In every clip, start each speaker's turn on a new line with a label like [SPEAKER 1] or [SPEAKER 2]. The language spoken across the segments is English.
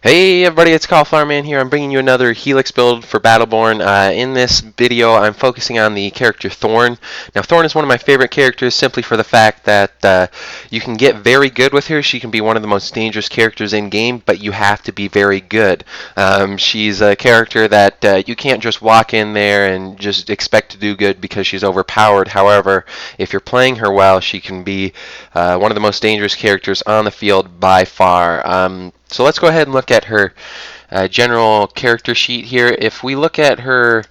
[SPEAKER 1] Hey everybody, it's Cauliflower here. I'm bringing you another Helix build for Battleborn. In this video, I'm focusing on the character Thorn. Now, Thorn is one of my favorite characters simply for the fact that you can get very good with her. She can be one of the most dangerous characters in game, but you have to be very good. She's a character that you can't just walk in there and just expect to do good because she's overpowered. However, if you're playing her well, she can be one of the most dangerous characters on the field by far. So let's go ahead and look at her general character sheet here. If we look at her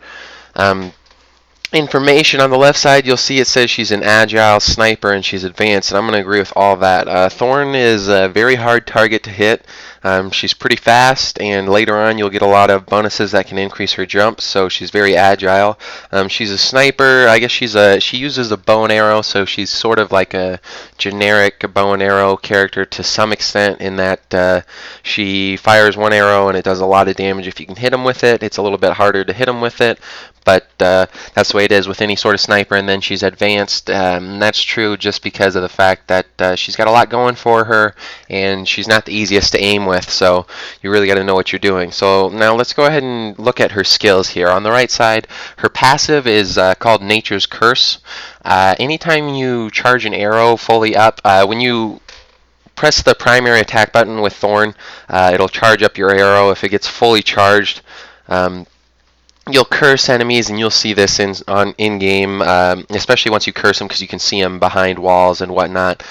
[SPEAKER 1] um, information on the left side, you'll see it says she's an agile sniper and she's advanced, and I'm going to agree with all that. Thorn is a very hard target to hit. She's pretty fast, and later on you'll get a lot of bonuses that can increase her jump, so she's very agile. She's a sniper. I guess she uses a bow and arrow, so she's sort of like a generic bow and arrow character to some extent in that she fires one arrow and it does a lot of damage if you can hit them with it. It's a little bit harder to hit them with it, but that's the way it is with any sort of sniper. And then she's advanced. That's true just because of the fact that she's got a lot going for her, and she's not the easiest to aim with, so you really got to know what you're doing. So now let's go ahead and look at her skills here. On the right side, her passive is called Nature's Curse. Anytime you charge an arrow fully up, when you press the primary attack button with Thorn, it'll charge up your arrow. If it gets fully charged, you'll curse enemies, and you'll see this in game, especially once you curse them, because you can see them behind walls and whatnot.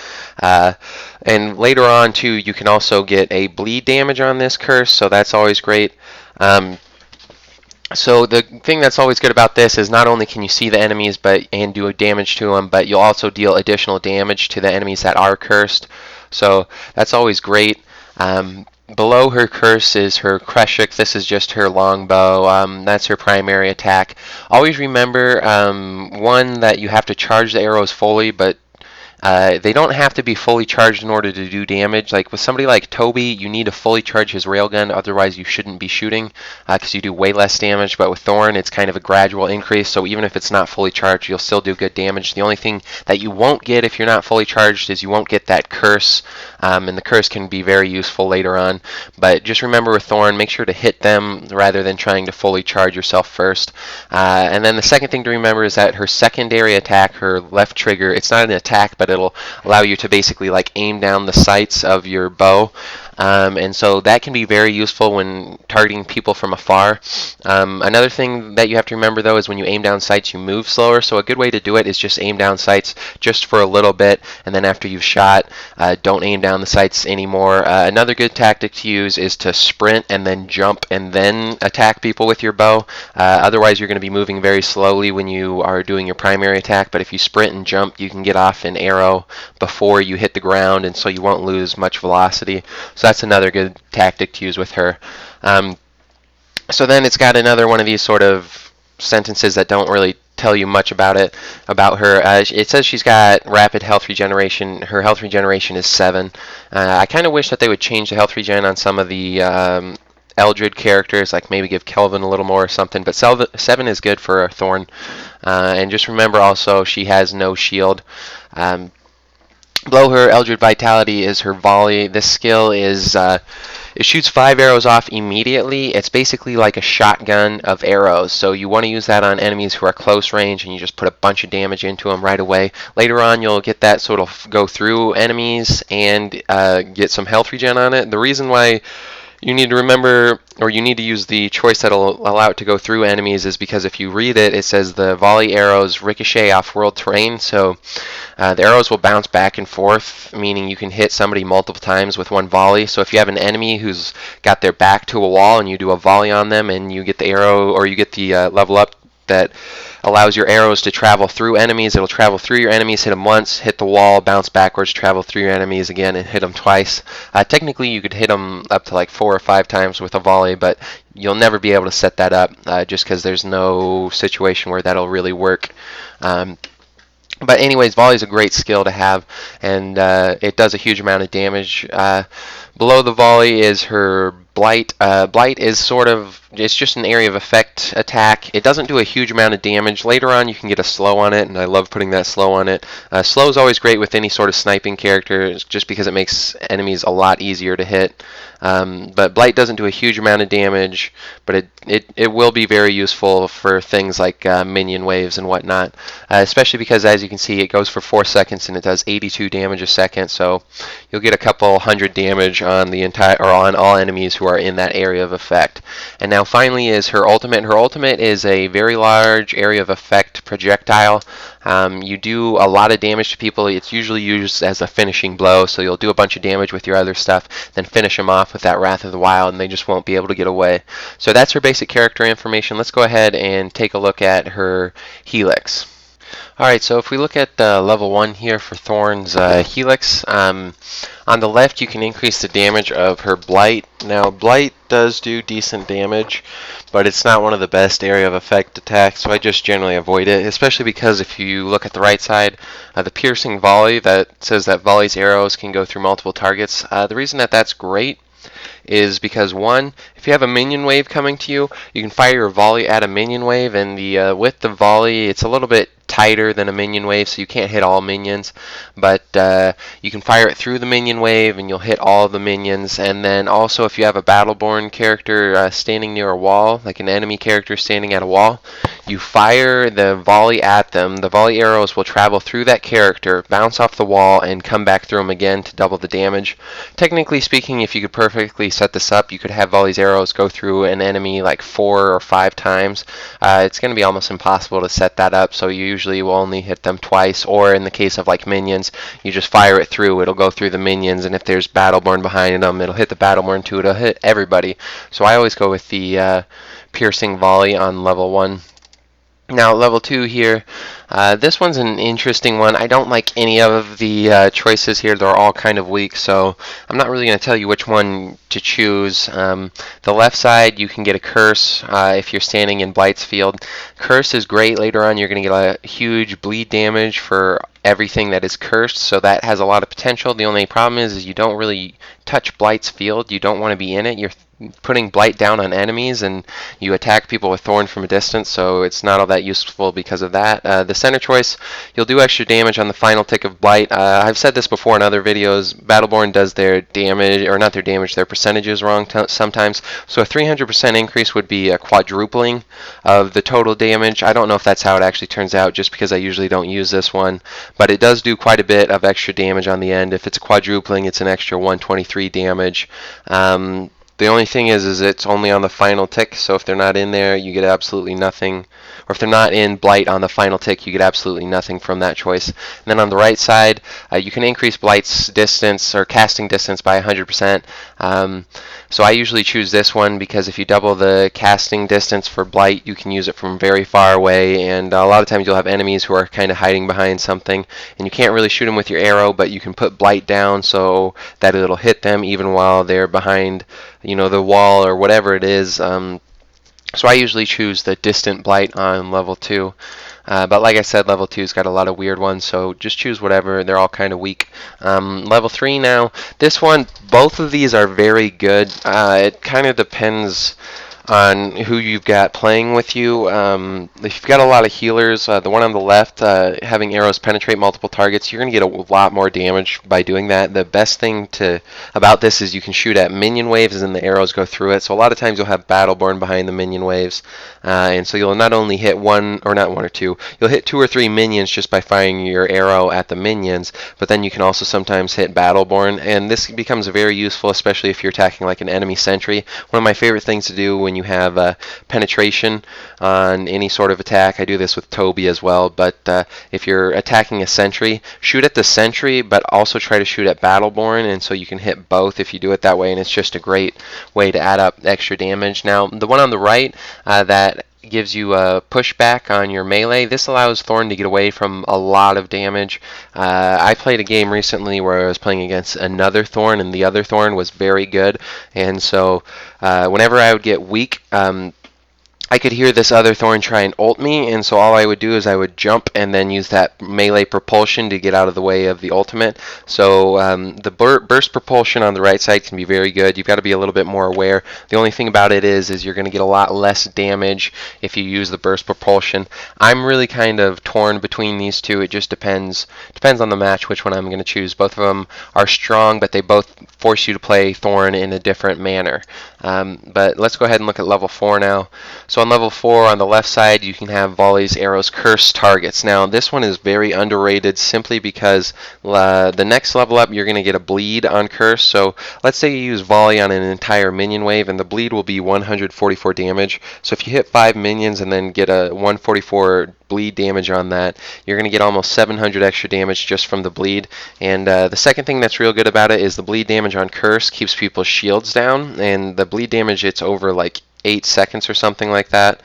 [SPEAKER 1] And later on too, you can also get a bleed damage on this curse, so that's always great. So the thing that's always good about this is not only can you see the enemies and do damage to them, but you'll also deal additional damage to the enemies that are cursed. So that's always great. Below her curse is her Kreshik. This is just her longbow. That's her primary attack. Always remember, one, that you have to charge the arrows fully, but they don't have to be fully charged in order to do damage. Like with somebody like Toby, you need to fully charge his railgun, otherwise you shouldn't be shooting because you do way less damage. But with Thorn, it's kind of a gradual increase, so even if it's not fully charged, you'll still do good damage. The only thing that you won't get if you're not fully charged is you won't get that curse, and the curse can be very useful later on. But just remember with Thorn, make sure to hit them rather than trying to fully charge yourself first. And then the second thing to remember is that her secondary attack, her left trigger, it's not an attack, but it'll allow you to basically like aim down the sights of your bow. And so that can be very useful when targeting people from afar. Another thing that you have to remember though is when you aim down sights, you move slower. So a good way to do it is just aim down sights just for a little bit, and then after you've shot, don't aim down the sights anymore. Another good tactic to use is to sprint and then jump and then attack people with your bow. Otherwise, you're going to be moving very slowly when you are doing your primary attack, but if you sprint and jump, you can get off an arrow before you hit the ground, and so you won't lose much velocity. So that's another good tactic to use with her. So then it's got another one of these sort of sentences that don't really tell you much about her. It says she's got rapid health regeneration. Her health regeneration is 7. I kind of wish that they would change the health regen on some of the Eldrid characters, like maybe give Kelvin a little more or something, but 7 is good for a Thorn. And just remember also, she has no shield. Below her Eldrid Vitality is her volley. This skill is it shoots 5 arrows off immediately. It's basically like a shotgun of arrows, so you want to use that on enemies who are close range, and you just put a bunch of damage into them right away. Later on, you'll get that sort of go through enemies and get some health regen on it. The reason why you need to remember, or you need to use the choice that'll allow it to go through enemies, is because if you read it, it says the volley arrows ricochet off world terrain, so the arrows will bounce back and forth, meaning you can hit somebody multiple times with one volley. So if you have an enemy who's got their back to a wall and you do a volley on them and you get the arrow, or you get the level up that allows your arrows to travel through enemies. It'll travel through your enemies, hit them once, hit the wall, bounce backwards, travel through your enemies again, and hit them twice. Technically, you could hit them up to like 4 or 5 times with a volley, but you'll never be able to set that up just because there's no situation where that'll really work. But anyways, volley is a great skill to have, and it does a huge amount of damage. Below the volley is her Blight. Blight is it's just an area of effect attack. It doesn't do a huge amount of damage. Later on you can get a slow on it, and I love putting that slow on it. Slow is always great with any sort of sniping character, just because it makes enemies a lot easier to hit. But Blight doesn't do a huge amount of damage, but it will be very useful for things like minion waves and whatnot, especially because, as you can see, it goes for 4 seconds and it does 82 damage a second, so you'll get a couple hundred damage on the on all enemies who are in that area of effect. And now finally is her ultimate. Her ultimate is a very large area of effect projectile. You do a lot of damage to people. It's usually used as a finishing blow, so you'll do a bunch of damage with your other stuff, then finish them off with that Wrath of the Wild, and they just won't be able to get away. So that's her basic character information. Let's go ahead and take a look at her Helix. Alright, so if we look at level 1 here for Thorn's Helix, on the left you can increase the damage of her Blight. Now, Blight does do decent damage, but it's not one of the best area of effect attacks, so I just generally avoid it, especially because if you look at the right side, the piercing volley that says that volley's arrows can go through multiple targets. The reason that that's great is because, one, if you have a minion wave coming to you, you can fire your volley at a minion wave, and the with the volley, it's a little bit tighter than a minion wave, so you can't hit all minions, but you can fire it through the minion wave and you'll hit all of the minions. And then also, if you have a Battleborn character standing near a wall, like an enemy character standing at a wall, you fire the volley at them. The volley arrows will travel through that character, bounce off the wall, and come back through them again to double the damage. Technically speaking, if you could perfectly set this up, you could have volley's arrows go through an enemy like 4 or 5 times. It's going to be almost impossible to set that up, so you usually will only hit them twice, or in the case of like minions, you just fire it through. It'll go through the minions, and if there's Battleborn behind them, it'll hit the Battleborn too. It'll hit everybody. So I always go with the piercing volley on level 1. Now, level 2 here, this one's an interesting one. I don't like any of the choices here. They're all kind of weak, so I'm not really going to tell you which one to choose. The left side, you can get a curse if you're standing in Blight's field. Curse is great. Later on, you're going to get a huge bleed damage for everything that is cursed, so that has a lot of potential. The only problem is you don't really touch Blight's field. You don't want to be in it. You're putting Blight down on enemies, and you attack people with Thorn from a distance, so it's not all that useful because of that. The center choice, you'll do extra damage on the final tick of Blight. I've said this before in other videos, Battleborn does their damage, or not their damage, their percentages wrong sometimes, so a 300% increase would be a quadrupling of the total damage. I don't know if that's how it actually turns out, just because I usually don't use this one, but it does do quite a bit of extra damage on the end. If it's a quadrupling, it's an extra 123 damage. The only thing is it's only on the final tick, so if they're not in there, you get absolutely nothing. Or if they're not in Blight on the final tick, you get absolutely nothing from that choice. And then on the right side, you can increase Blight's distance or casting distance by 100%. So I usually choose this one because if you double the casting distance for Blight, you can use it from very far away, and a lot of times you'll have enemies who are kind of hiding behind something, and you can't really shoot them with your arrow, but you can put Blight down so that it'll hit them even while they're behind, you know, the wall or whatever it is. So I usually choose the distant Blight on level 2. But like I said, level 2's got a lot of weird ones, so just choose whatever. They're all kind of weak. Level 3 now. This one, both of these are very good. It kind of depends on who you've got playing with you. If you've got a lot of healers, the one on the left, having arrows penetrate multiple targets, you're going to get a lot more damage by doing that. The best thing about this is you can shoot at minion waves and the arrows go through it. So a lot of times you'll have Battleborn behind the minion waves, and so you'll not only hit one or two, you'll hit 2 or 3 minions just by firing your arrow at the minions, but then you can also sometimes hit Battleborn, and this becomes very useful, especially if you're attacking like an enemy sentry. One of my favorite things to do when you have penetration on any sort of attack, I do this with Toby as well, but if you're attacking a sentry, shoot at the sentry, but also try to shoot at Battleborn, and so you can hit both if you do it that way, and it's just a great way to add up extra damage. Now, the one on the right, that gives you a pushback on your melee. This allows Thorn to get away from a lot of damage. I played a game recently where I was playing against another Thorn, and the other Thorn was very good, and so whenever I would get weak, I could hear this other Thorn try and ult me, and so all I would do is I would jump and then use that melee propulsion to get out of the way of the ultimate. So the burst propulsion on the right side can be very good. You've got to be a little bit more aware. The only thing about it is you're going to get a lot less damage if you use the burst propulsion. I'm really kind of torn between these two. It just depends on the match which one I'm going to choose. Both of them are strong, but they both force you to play Thorn in a different manner. But let's go ahead and look at level 4 now. So on level 4, on the left side, you can have volleys, arrows, curse targets. Now this one is very underrated simply because the next level up you're going to get a bleed on curse. So let's say you use volley on an entire minion wave, and the bleed will be 144 damage. So if you hit 5 minions and then get a 144 bleed damage on that, you're going to get almost 700 extra damage just from the bleed. And the second thing that's real good about it is the bleed damage on curse keeps people's shields down, and the bleed damage, it's over like 8 seconds or something like that.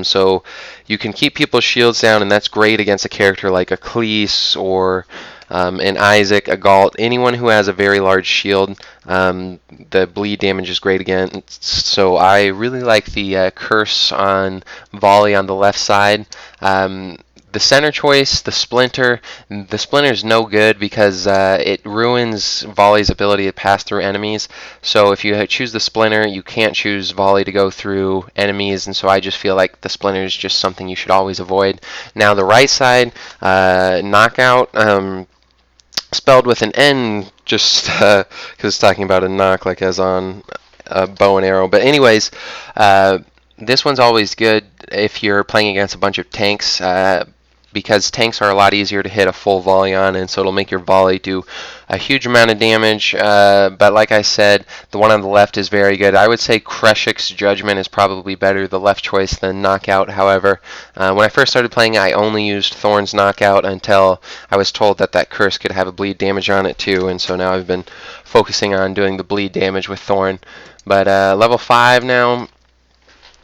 [SPEAKER 1] So you can keep people's shields down, and that's great against a character like a Cleese or an Isaac, a Galt, anyone who has a very large shield. The bleed damage is great again. So I really like the curse on volley on the left side. The center choice, the splinter is no good because it ruins volley's ability to pass through enemies. So if you choose the splinter, you can't choose volley to go through enemies, and so I just feel like the splinter is just something you should always avoid. Now the right side, knockout, spelled with an N, just because it's talking about a knock, like as on a bow and arrow. But anyways, this one's always good if you're playing against a bunch of tanks, because tanks are a lot easier to hit a full volley on, and so it'll make your volley do a huge amount of damage. But like I said, the one on the left is very good. I would say Kreshik's Judgment is probably better, the left choice, than Knockout. However, when I first started playing, I only used Thorn's Knockout until I was told that that curse could have a bleed damage on it too, and so now I've been focusing on doing the bleed damage with Thorn. But level 5 now.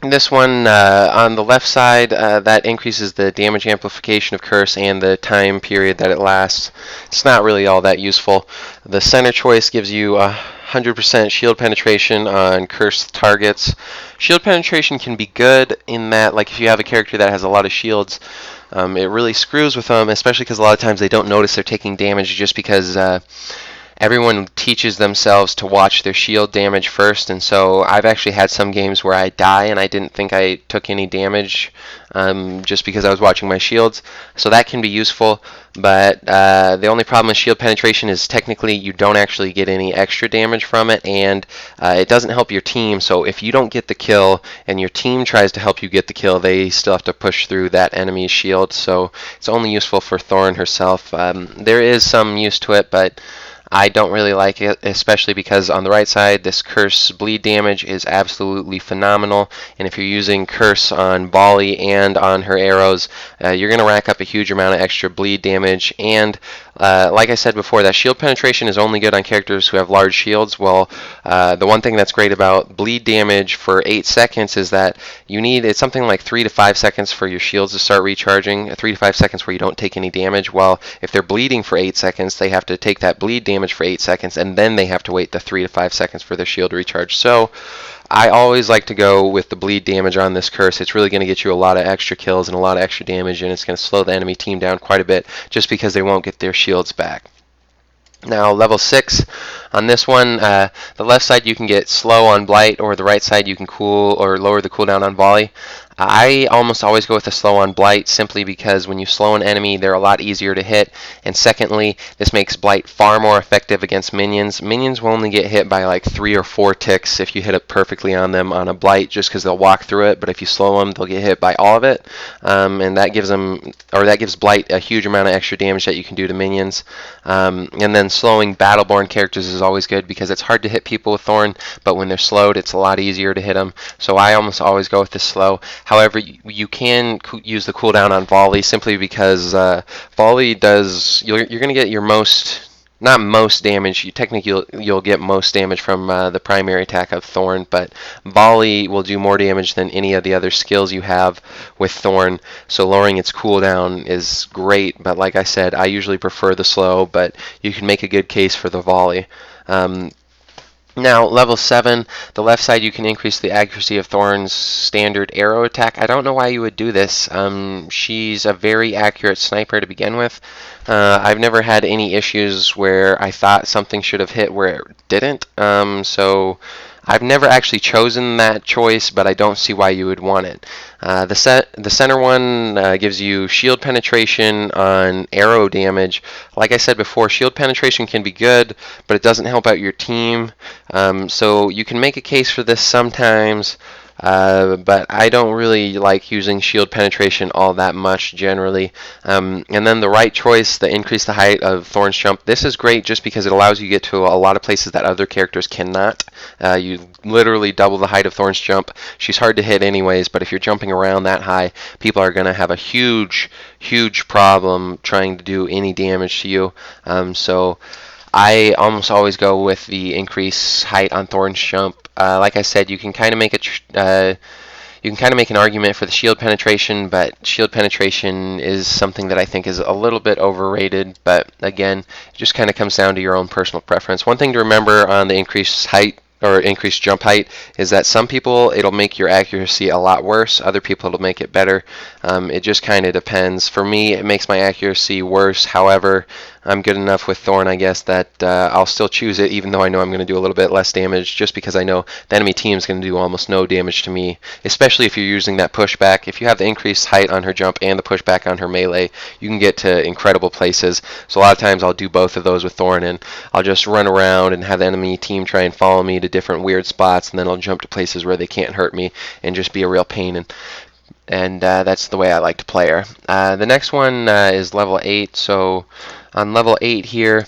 [SPEAKER 1] This one on the left side, that increases the damage amplification of curse and the time period that it lasts. It's not really all that useful. The center choice gives you 100% shield penetration on cursed targets. Shield penetration can be good in that, like if you have a character that has a lot of shields, it really screws with them, especially because a lot of times they don't notice they're taking damage just because everyone teaches themselves to watch their shield damage first, and so I've actually had some games where I die and I didn't think I took any damage just because I was watching my shields. So that can be useful, but the only problem with shield penetration is technically you don't actually get any extra damage from it, and it doesn't help your team. So if you don't get the kill and your team tries to help you get the kill, they still have to push through that enemy's shield. So it's only useful for Thorn herself. There is some use to it, but I don't really like it, especially because on the right side, this curse bleed damage is absolutely phenomenal, and if you're using curse on volley and on her arrows, you're going to rack up a huge amount of extra bleed damage. And like I said before, that shield penetration is only good on characters who have large shields. Well, the one thing that's great about bleed damage for 8 seconds is that it's something like 3 to 5 seconds for your shields to start recharging, 3 to 5 seconds where you don't take any damage. Well, if they're bleeding for 8 seconds, they have to take that bleed damage for 8 seconds, and then they have to wait the 3 to 5 seconds for their shield to recharge. So I always like to go with the bleed damage on this curse. It's really going to get you a lot of extra kills and a lot of extra damage, and it's going to slow the enemy team down quite a bit just because they won't get their shields back. Now level 6 on this one, the left side you can get slow on Blight, or the right side you can cool or lower the cooldown on volley. I almost always go with the slow on Blight simply because when you slow an enemy, they're a lot easier to hit, and secondly, this makes Blight far more effective against minions. Minions will only get hit by like 3 or 4 ticks if you hit it perfectly on them on a Blight, just because they'll walk through it, but if you slow them, they'll get hit by all of it, and that gives Blight a huge amount of extra damage that you can do to minions. And then slowing Battleborn characters is always good because it's hard to hit people with Thorn, but when they're slowed, it's a lot easier to hit them, so I almost always go with the slow. However, you can use the cooldown on volley simply because volley does, you're going to get your not most damage, you'll get most damage from the primary attack of Thorn, but volley will do more damage than any of the other skills you have with Thorn, so lowering its cooldown is great, but like I said, I usually prefer the slow, but you can make a good case for the volley. Now, level 7, the left side, you can increase the accuracy of Thorn's standard arrow attack. I don't know why you would do this. She's a very accurate sniper to begin with. I've never had any issues where I thought something should have hit where it didn't. So I've never actually chosen that choice, but I don't see why you would want it. The center one gives you shield penetration on arrow damage. Like I said before, shield penetration can be good, but it doesn't help out your team. So you can make a case for this sometimes, but I don't really like using shield penetration all that much generally. And then the right choice, the increase the height of Thorn's jump. This is great just because it allows you to get to a lot of places that other characters cannot. You literally double the height of Thorn's jump. She's hard to hit anyways, but if you're jumping around that high, people are going to have a huge problem trying to do any damage to you. So I almost always go with the increase height on Thorn's jump. Like I said, you can kind of make an argument for the shield penetration, but shield penetration is something that I think is a little bit overrated. But again, it just kind of comes down to your own personal preference. One thing to remember on the increased height or increased jump height is that some people it'll make your accuracy a lot worse, other people it'll make it better. It just kind of depends. For me, it makes my accuracy worse. However, I'm good enough with Thorn, I guess, that I'll still choose it, even though I know I'm going to do a little bit less damage, just because I know the enemy team is going to do almost no damage to me, especially if you're using that pushback. If you have the increased height on her jump and the pushback on her melee, you can get to incredible places. So a lot of times I'll do both of those with Thorn, and I'll just run around and have the enemy team try and follow me to different weird spots, and then I'll jump to places where they can't hurt me and just be a real pain. And that's the way I like to play her. The next one is level 8. So on level 8 here,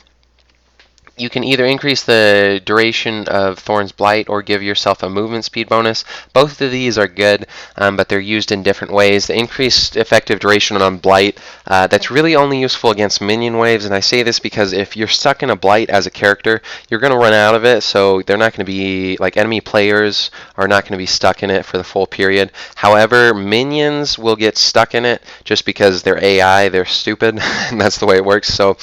[SPEAKER 1] you can either increase the duration of Thorn's Blight or give yourself a movement speed bonus. Both of these are good, but they're used in different ways. The increased effective duration on Blight, that's really only useful against minion waves, and I say this because if you're stuck in a Blight as a character, you're going to run out of it, so they're not going to be, like, enemy players are not going to be stuck in it for the full period. However, minions will get stuck in it just because they're AI, they're stupid, and that's the way it works. So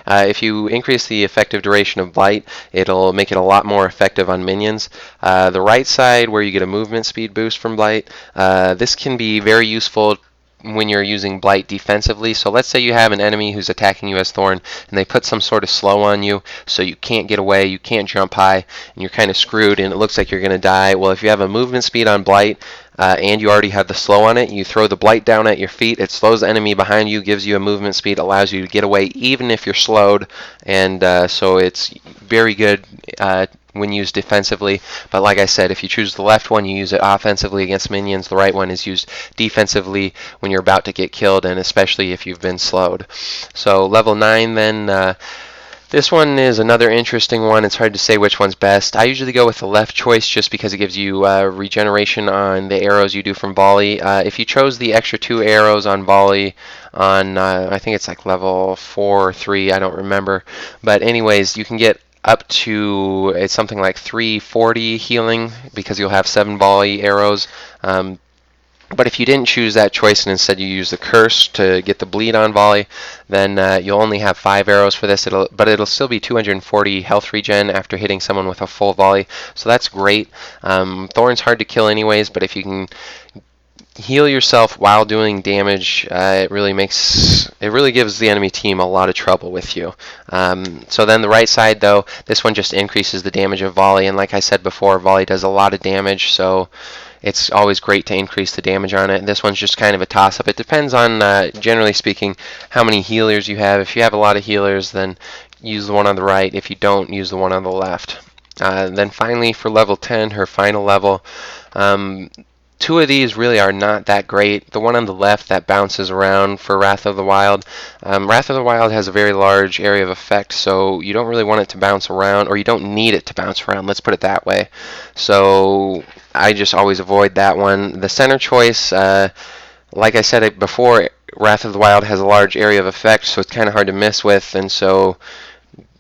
[SPEAKER 1] if you increase the effective duration of Blight, it'll make it a lot more effective on minions. The right side, where you get a movement speed boost from Blight, this can be very useful when you're using Blight defensively. So let's say you have an enemy who's attacking you as Thorn, and they put some sort of slow on you, so you can't get away, you can't jump high, and you're kind of screwed, and it looks like you're going to die. Well, if you have a movement speed on Blight, and you already have the slow on it, you throw the Blight down at your feet, it slows the enemy behind you, gives you a movement speed, allows you to get away even if you're slowed, and so it's very good when used defensively. But like I said, if you choose the left one, you use it offensively against minions. The right one is used defensively when you're about to get killed, and especially if you've been slowed. So level 9 then, this one is another interesting one. It's hard to say which one's best. I usually go with the left choice just because it gives you regeneration on the arrows you do from volley. If you chose the extra 2 arrows on volley on, I think it's like level 4 or 3, I don't remember. But anyways, you can get up to, it's something like 340 healing because you'll have 7 volley arrows. But if you didn't choose that choice and instead you use the curse to get the bleed on volley, then you'll only have 5 arrows for this. But it'll still be 240 health regen after hitting someone with a full volley. So that's great. Thorn's hard to kill anyways, but if you can heal yourself while doing damage, it really gives the enemy team a lot of trouble with you. So then the right side, though, this one just increases the damage of volley, and like I said before, volley does a lot of damage, so it's always great to increase the damage on it. This one's just kind of a toss-up. It depends on, generally speaking, how many healers you have. If you have a lot of healers, then use the one on the right. If you don't, use the one on the left. Then finally, for level 10, her final level, 2 of these really are not that great. The one on the left that bounces around for Wrath of the Wild. Wrath of the Wild has a very large area of effect, so you don't really want it to bounce around, or you don't need it to bounce around, let's put it that way. So I just always avoid that one. The center choice, like I said before, Wrath of the Wild has a large area of effect, so it's kind of hard to miss with, and so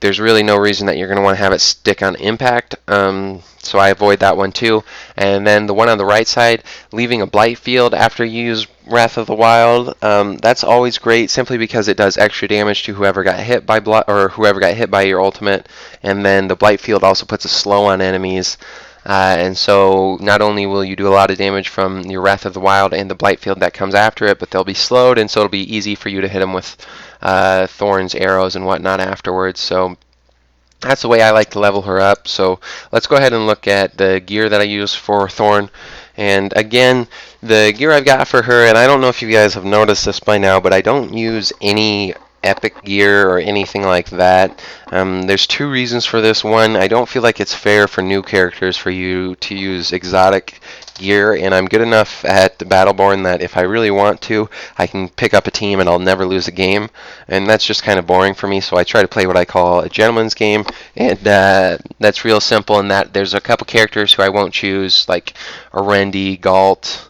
[SPEAKER 1] there's really no reason that you're going to want to have it stick on impact. So I avoid that one too. And then the one on the right side, leaving a blight field after you use Wrath of the Wild, that's always great simply because it does extra damage to whoever got hit by or whoever got hit by your ultimate. And then the blight field also puts a slow on enemies. And so not only will you do a lot of damage from your Wrath of the Wild and the blight field that comes after it, but they'll be slowed, and so it'll be easy for you to hit them with Thorn's arrows and whatnot afterwards. So that's the way I like to level her up. So let's go ahead and look at the gear that I use for Thorn. And again, the gear I've got for her, and I don't know if you guys have noticed this by now, but I don't use any epic gear or anything like that. There's two reasons for this. One, I don't feel like it's fair for new characters for you to use exotic gear, and I'm good enough at the Battleborn that if I really want to, I can pick up a team and I'll never lose a game, and that's just kind of boring for me. So I try to play what I call a gentleman's game, and that's real simple in that there's a couple characters who I won't choose, like Arendi, Galt.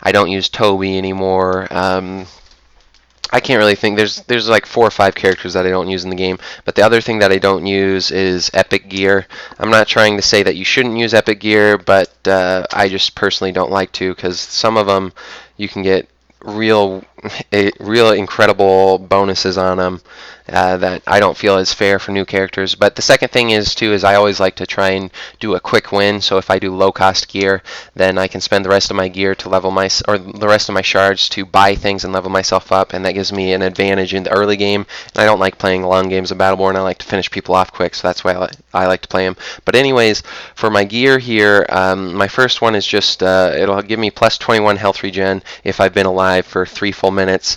[SPEAKER 1] I don't use Toby anymore. I can't really think. There's like 4 or 5 characters that I don't use in the game. But the other thing that I don't use is epic gear. I'm not trying to say that you shouldn't use epic gear, but I just personally don't like to, because some of them you can get real incredible bonuses on them that I don't feel is fair for new characters. But the second thing is I always like to try and do a quick win. So if I do low cost gear, then I can spend the rest of my gear to level the rest of my shards to buy things and level myself up, and that gives me an advantage in the early game. And I don't like playing long games of Battleborn. I like to finish people off quick, so that's why I like to play them. But anyways, for my gear here, my first one is just it'll give me plus 21 health regen if I've been alive for 3 full minutes.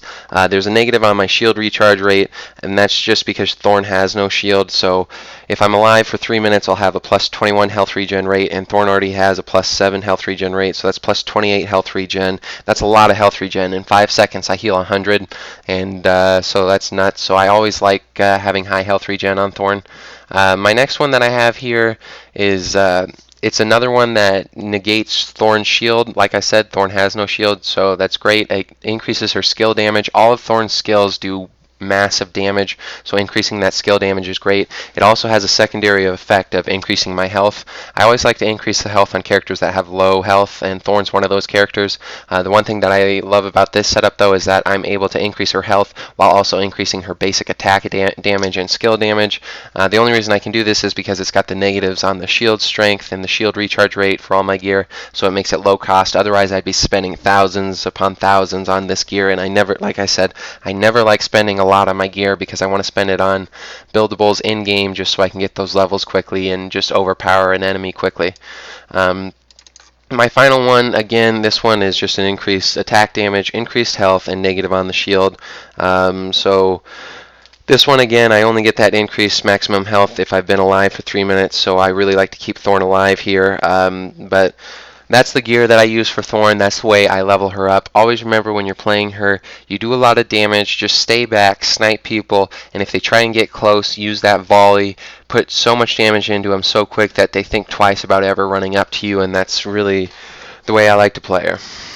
[SPEAKER 1] There's a negative on my shield recharge rate, and that's just because Thorn has no shield. So if I'm alive for 3 minutes, I'll have a plus 21 health regen rate, and Thorn already has a plus 7 health regen rate, so that's plus 28 health regen. That's a lot of health regen. In 5 seconds, I heal 100, and so that's nuts. So I always like having high health regen on Thorn. My next one that I have here is it's another one that negates Thorn's shield. Like I said, Thorn has no shield, so that's great. It increases her skill damage. All of Thorn's skills do massive damage, so increasing that skill damage is great. It also has a secondary effect of increasing my health. I always like to increase the health on characters that have low health, and Thorn's one of those characters. The one thing that I love about this setup, though, is that I'm able to increase her health while also increasing her basic attack damage and skill damage. The only reason I can do this is because it's got the negatives on the shield strength and the shield recharge rate for all my gear, so it makes it low cost. Otherwise, I'd be spending thousands upon thousands on this gear, and I never, like I said, I never like spending a lot on my gear because I want to spend it on buildables in game just so I can get those levels quickly and just overpower an enemy quickly. My final one, again, this one is just an increased attack damage, increased health, and negative on the shield. So this one, again, I only get that increased maximum health if I've been alive for 3 minutes, so I really like to keep Thorn alive here. But that's the gear that I use for Thorn. That's the way I level her up. Always remember, when you're playing her, you do a lot of damage. Just stay back, snipe people, and if they try and get close, use that volley. Put so much damage into them so quick that they think twice about ever running up to you, and that's really the way I like to play her.